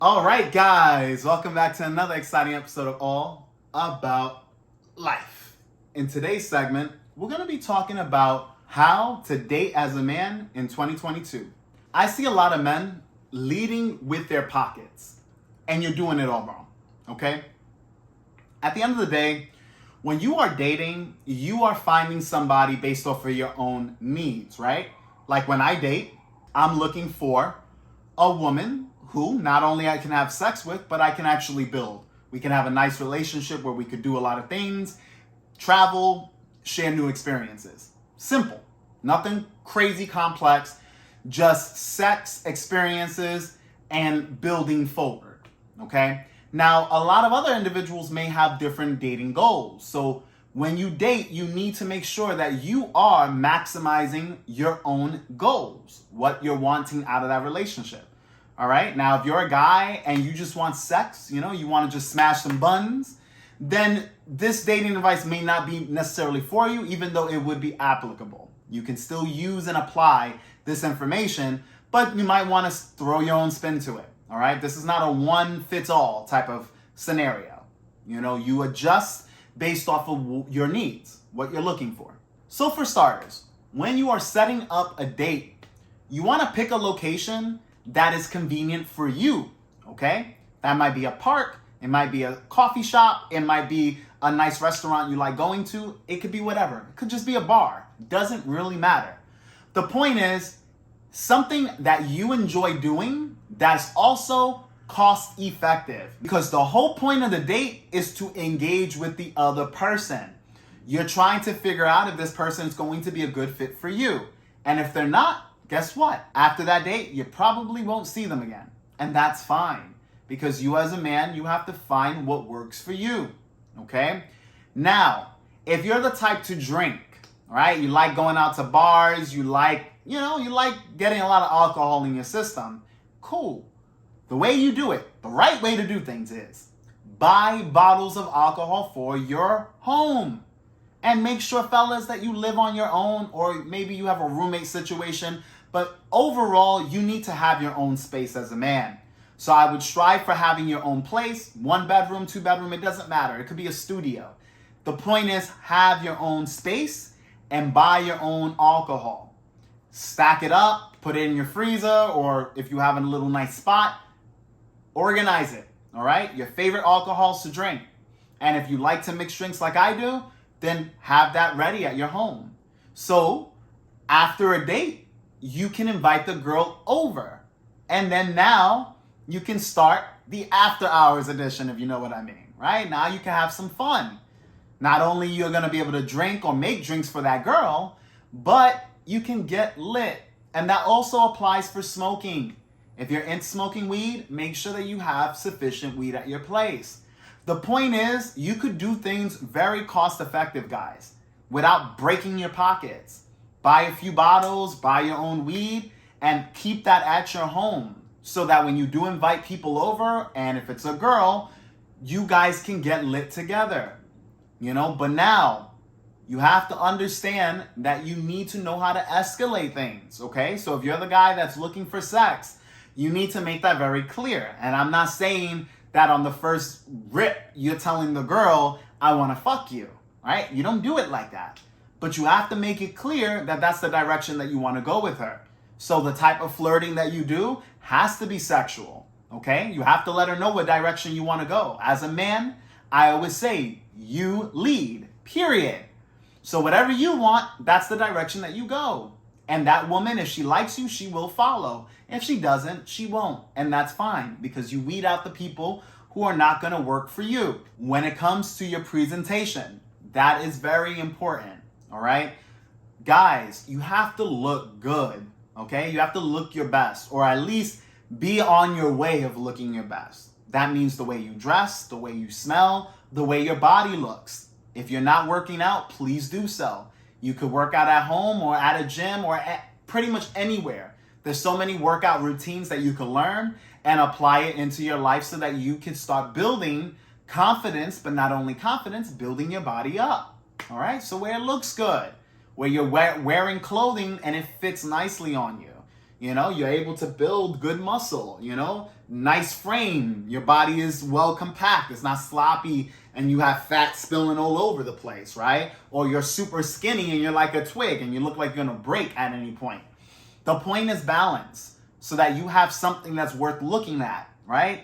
All right, guys, welcome back to another exciting episode of All About Life. In today's segment, we're going to be talking about how to date as a man in 2022. I see a lot of men leading with their pockets, and you're doing it all wrong, okay? At the end of the day, when you are dating, you are finding somebody based off of your own needs, right? Like when I date, I'm looking for a woman who not only I can have sex with, but I can actually build. We can have a nice relationship where we could do a lot of things, travel, share new experiences. Simple. Nothing crazy complex, just sex experiences and building forward, okay? Now, a lot of other individuals may have different dating goals. So when you date, you need to make sure that you are maximizing your own goals, what you're wanting out of that relationship. All right. Now, if you're a guy and you just want sex, you want to just smash some buns, then this dating advice may not be necessarily for you, even though it would be applicable. You can still use and apply this information, but you might want to throw your own spin to it. All right. This is not a one fits all type of scenario. You adjust based off of your needs, what you're looking for. So for starters, when you are setting up a date, you want to pick a location that is convenient for you, okay? That might be a park, it might be a coffee shop, it might be a nice restaurant you like going to, it could be whatever. It could just be a bar. Doesn't really matter. The point is something that you enjoy doing that's also cost effective, because the whole point of the date is to engage with the other person. You're trying to figure out if this person is going to be a good fit for you. And if they're not, guess what? After that date, you probably won't see them again. And that's fine, because you as a man, you have to find what works for you, okay? Now, if you're the type to drink, right? You like going out to bars, you like getting a lot of alcohol in your system, cool. The way you do it, the right way to do things is buy bottles of alcohol for your home. And make sure, fellas, that you live on your own, or maybe you have a roommate situation. But overall, you need to have your own space as a man. So I would strive for having your own place, 1 bedroom, 2 bedroom, it doesn't matter. It could be a studio. The point is, have your own space and buy your own alcohol. Stack it up, put it in your freezer, or if you have a little nice spot, organize it, all right? Your favorite alcohols to drink. And if you like to mix drinks like I do, then have that ready at your home. So after a date, you can invite the girl over. And then now you can start the after hours edition, if you know what I mean, right? Now you can have some fun. Not only you're going to be able to drink or make drinks for that girl, but you can get lit. And that also applies for smoking. If you're into smoking weed, make sure that you have sufficient weed at your place. The point is, you could do things very cost effective, guys, without breaking your pockets. Buy a few bottles, buy your own weed, and keep that at your home so that when you do invite people over, and if it's a girl, you guys can get lit together. But now you have to understand that you need to know how to escalate things, okay? So if you're the guy that's looking for sex, you need to make that very clear. And I'm not saying that on the first rip, you're telling the girl, I want to fuck you, right? You don't do it like that. But you have to make it clear that that's the direction that you want to go with her. So the type of flirting that you do has to be sexual, okay? You have to let her know what direction you want to go. As a man, I always say, you lead, period. So whatever you want, that's the direction that you go. And that woman, if she likes you, she will follow. If she doesn't, she won't. And that's fine, because you weed out the people who are not going to work for you. When it comes to your presentation, that is very important. All right? Guys, you have to look good. Okay? You have to look your best, or at least be on your way of looking your best. That means the way you dress, the way you smell, the way your body looks. If you're not working out, please do so. You could work out at home or at a gym or at pretty much anywhere. There's so many workout routines that you can learn and apply it into your life so that you can start building confidence, but not only confidence, building your body up. All right? So where it looks good, where you're wearing clothing and it fits nicely on you. You're able to build good muscle, nice frame. Your body is well compact. It's not sloppy and you have fat spilling all over the place, right? Or you're super skinny and you're like a twig and you look like you're gonna break at any point. The point is balance so that you have something that's worth looking at, right?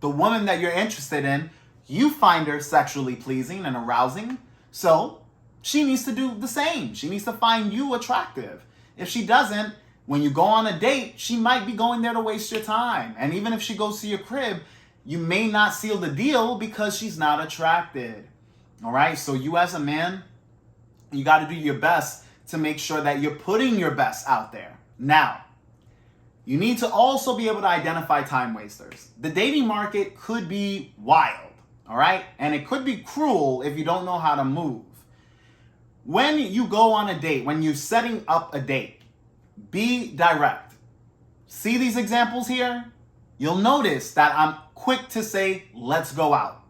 The woman that you're interested in, you find her sexually pleasing and arousing, so she needs to do the same. She needs to find you attractive. If she doesn't, when you go on a date, she might be going there to waste your time. And even if she goes to your crib, you may not seal the deal because she's not attracted. All right? So you as a man, you got to do your best to make sure that you're putting your best out there. Now, you need to also be able to identify time wasters. The dating market could be wild, all right? And it could be cruel if you don't know how to move. When you go on a date, when you're setting up a date, be direct. See these examples here? You'll notice that I'm quick to say, let's go out.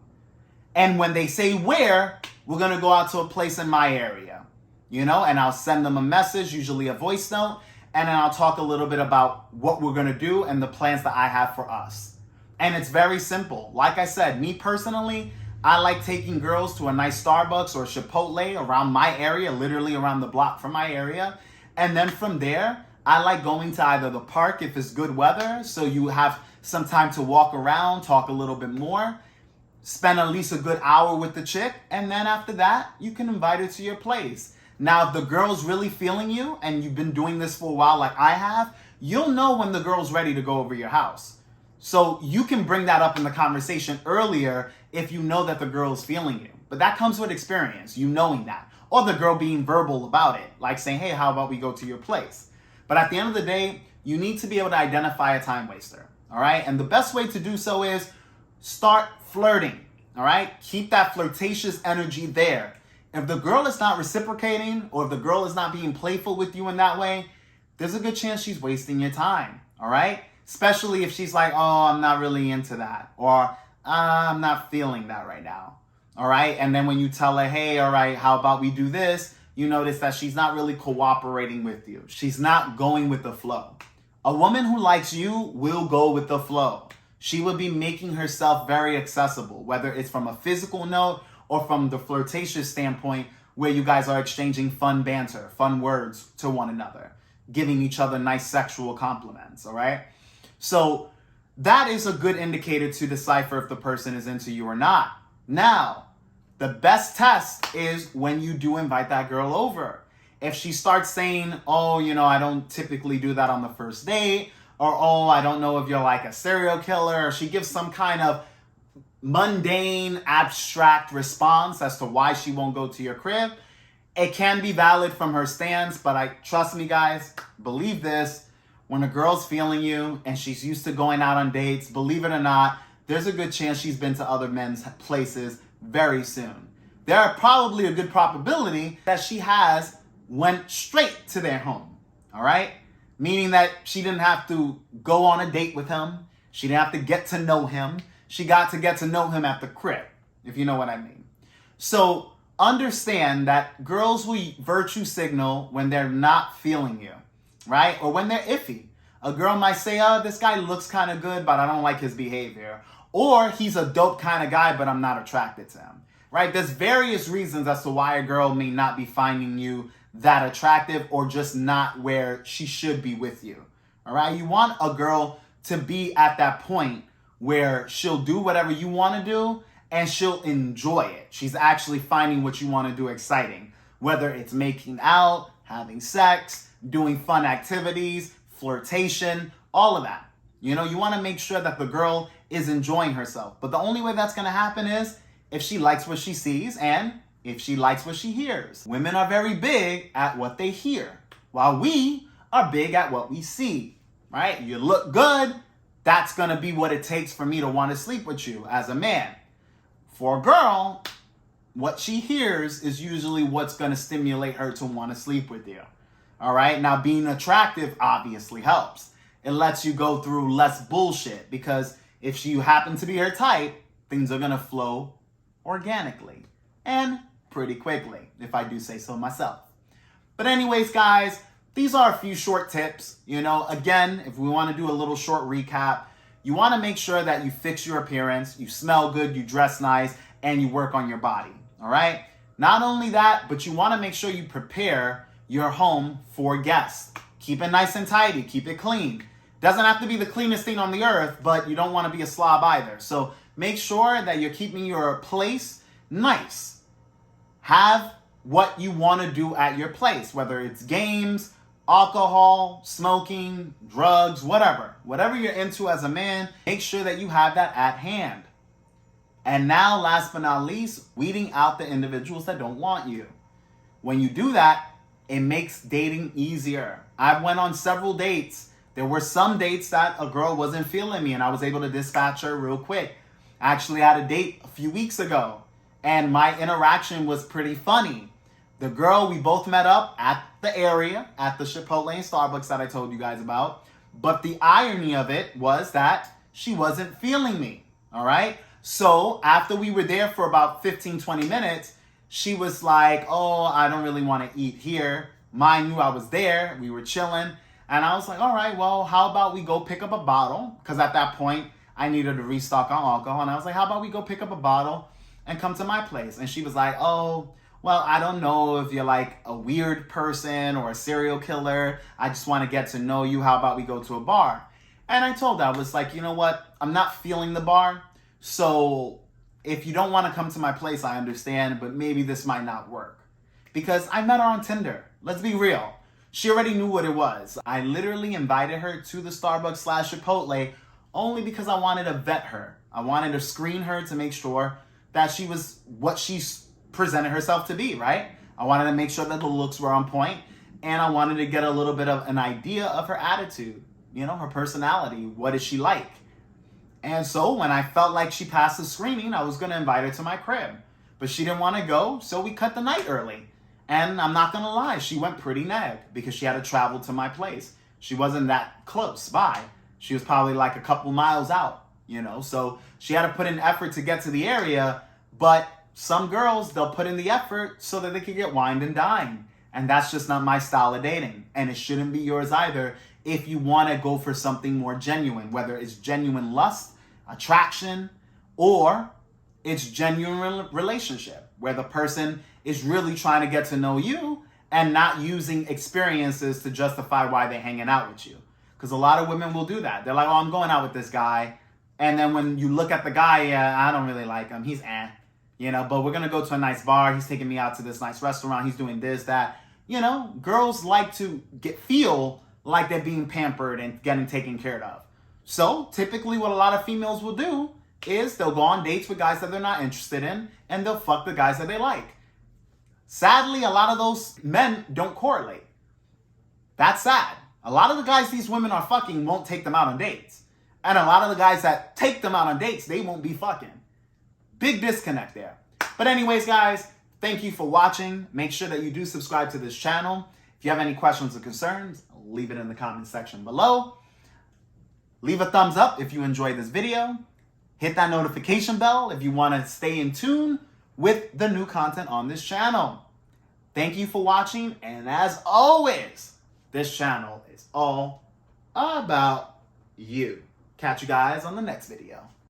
And when they say where, we're going to go out to a place in my area, and I'll send them a message, usually a voice note, and then I'll talk a little bit about what we're going to do and the plans that I have for us. And it's very simple. Like I said, me personally, I like taking girls to a nice Starbucks or Chipotle around my area, literally around the block from my area. And then from there, I like going to either the park if it's good weather, so you have some time to walk around, talk a little bit more, spend at least a good hour with the chick, and then after that, you can invite her to your place. Now, if the girl's really feeling you and you've been doing this for a while like I have, you'll know when the girl's ready to go over your house. So you can bring that up in the conversation earlier if you know that the girl's feeling you. But that comes with experience, you knowing that. Or the girl being verbal about it, like saying, hey, how about we go to your place? But at the end of the day, you need to be able to identify a time waster, all right? And the best way to do so is start flirting, all right? Keep that flirtatious energy there. If the girl is not reciprocating or if the girl is not being playful with you in that way, there's a good chance she's wasting your time, all right? Especially if she's like, oh, I'm not really into that, or I'm not feeling that right now, all right? And then when you tell her, hey, all right, how about we do this? You notice that she's not really cooperating with you. She's not going with the flow. A woman who likes you will go with the flow. She will be making herself very accessible, whether it's from a physical note or from the flirtatious standpoint where you guys are exchanging fun banter, fun words to one another, giving each other nice sexual compliments, all right? So that is a good indicator to decipher if the person is into you or not. Now, the best test is when you do invite that girl over. If she starts saying, oh, I don't typically do that on the first date, or, oh, I don't know if you're like a serial killer, or she gives some kind of mundane, abstract response as to why she won't go to your crib, it can be valid from her stance, but trust me, guys, believe this, when a girl's feeling you and she's used to going out on dates, believe it or not, there's a good chance she's been to other men's places very soon. There are probably a good probability that she went straight to their home, all right? Meaning that she didn't have to go on a date with him. She didn't have to get to know him. She got to get to know him at the crib, if you know what I mean. So understand that girls will virtue signal when they're not feeling you, right? Or when they're iffy. A girl might say, oh, this guy looks kind of good, but I don't like his behavior. Or he's a dope kind of guy, but I'm not attracted to him, right? There's various reasons as to why a girl may not be finding you that attractive or just not where she should be with you, all right? You want a girl to be at that point where she'll do whatever you want to do and she'll enjoy it. She's actually finding what you want to do exciting, whether it's making out, having sex, doing fun activities, flirtation, all of that. You want to make sure that the girl is enjoying herself. But the only way that's going to happen is if she likes what she sees and if she likes what she hears. Women are very big at what they hear, while we are big at what we see, right? You look good, that's going to be what it takes for me to want to sleep with you as a man. For a girl, what she hears is usually what's going to stimulate her to want to sleep with you. All right? Now, being attractive obviously helps. It lets you go through less bullshit because if you happen to be her type, things are going to flow organically and pretty quickly, if I do say so myself. But anyways, guys, these are a few short tips. Again, if we want to do a little short recap, you want to make sure that you fix your appearance, you smell good, you dress nice, and you work on your body, all right? Not only that, but you want to make sure you prepare your home for guests. Keep it nice and tidy, keep it clean. Doesn't have to be the cleanest thing on the earth, but you don't want to be a slob either. So make sure that you're keeping your place nice. Have what you want to do at your place, whether it's games, alcohol, smoking, drugs, whatever. Whatever you're into as a man, make sure that you have that at hand. And now, last but not least, weeding out the individuals that don't want you. When you do that, it makes dating easier. I went on several dates. There were some dates that a girl wasn't feeling me and I was able to dispatch her real quick. I actually had a date a few weeks ago and my interaction was pretty funny. The girl, we both met up at the area, at the Chipotle and Starbucks that I told you guys about. But the irony of it was that she wasn't feeling me, all right? So after we were there for about 15, 20 minutes, she was like, oh, I don't really want to eat here. Mind you, I was there, we were chilling. And I was like, all right, well, how about we go pick up a bottle? Because at that point, I needed to restock on alcohol. And I was like, how about we go pick up a bottle and come to my place? And she was like, oh, well, I don't know if you're like a weird person or a serial killer. I just want to get to know you. How about we go to a bar? And I told her, I was like, you know what? I'm not feeling the bar. So if you don't want to come to my place, I understand, but maybe this might not work. Because I met her on Tinder. Let's be real. She already knew what it was. I literally invited her to the Starbucks/Chipotle only because I wanted to vet her. I wanted to screen her to make sure that she was what she's presented herself to be, right? I wanted to make sure that the looks were on point, and I wanted to get a little bit of an idea of her attitude, you know, her personality. What is she like? And so when I felt like she passed the screening, I was going to invite her to my crib. But she didn't want to go, so we cut the night early. And I'm not going to lie, she went pretty nag because she had to travel to my place. She wasn't that close by. She was probably like a couple miles out, you know. So she had to put in effort to get to the area, but some girls, they'll put in the effort so that they can get wined and dined. And that's just not my style of dating. And it shouldn't be yours either if you want to go for something more genuine, whether it's genuine lust, attraction, or it's genuine relationship where the person is really trying to get to know you and not using experiences to justify why they're hanging out with you. Because a lot of women will do that. They're like, oh, I'm going out with this guy. And then when you look at the guy, yeah, I don't really like him. He's you know, but we're going to go to a nice bar. He's taking me out to this nice restaurant. He's doing this, that. You know, girls like to feel like they're being pampered and getting taken care of. So typically what a lot of females will do is they'll go on dates with guys that they're not interested in and they'll fuck the guys that they like. Sadly, a lot of those men don't correlate. That's sad. A lot of the guys these women are fucking won't take them out on dates. And a lot of the guys that take them out on dates, they won't be fucking. Big disconnect there. But anyways, guys, thank you for watching. Make sure that you do subscribe to this channel. If you have any questions or concerns, leave it in the comment section below. Leave a thumbs up if you enjoyed this video. Hit that notification bell if you want to stay in tune with the new content on this channel. Thank you for watching, and as always, this channel is all about you. Catch you guys on the next video.